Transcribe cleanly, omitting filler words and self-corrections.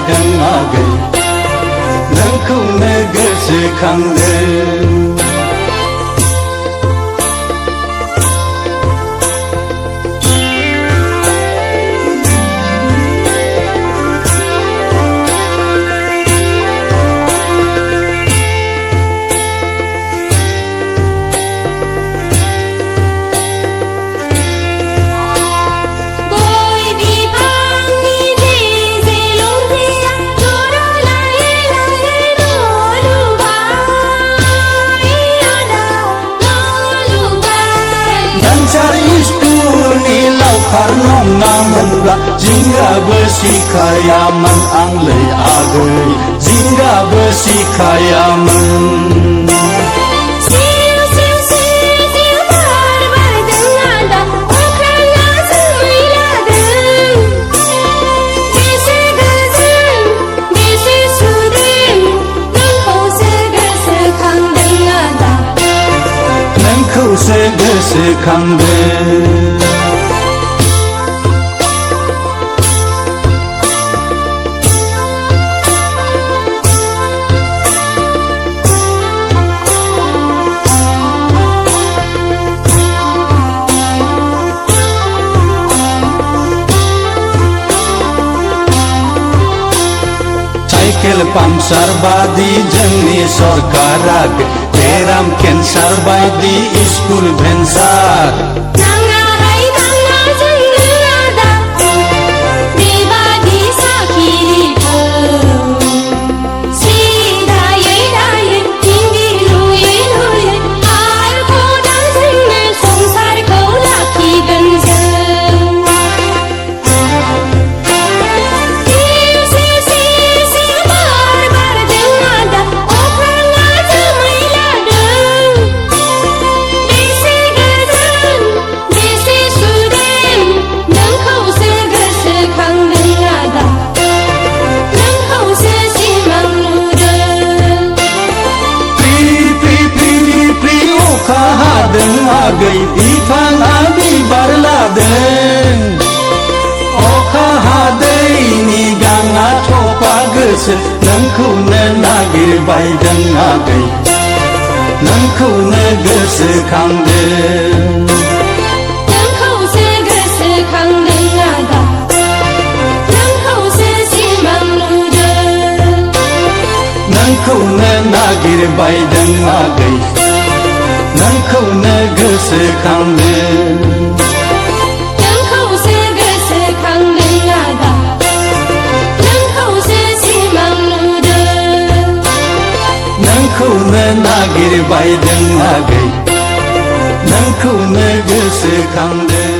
बायदों आगै नोंखौनो गोसोखांदों Karnong namun gak jingga bersikayaman anglai agai jingga bersikayaman Nengkau segesekangdeng Pamsar badi jengni sorkara beram kensar badi iskul bensar Agai ifang abi barladeng Oka hadai ni ganga thopa goso Nengkौनो नागिरबायदों आगै नोंखौनो गोसोखांदों नोंखौसो गोसोखांदों आदा नोंखौसो सिमां नुदों नोंखौनो नागिरबायदों आगै नोंखौनो गोसोखांदों नोंखौसो गोसोखांदों आदा नोंखौसो सिमां नुदों नोंखौनो नागिरबायदों आगै नोंखौनो गोसोखांदों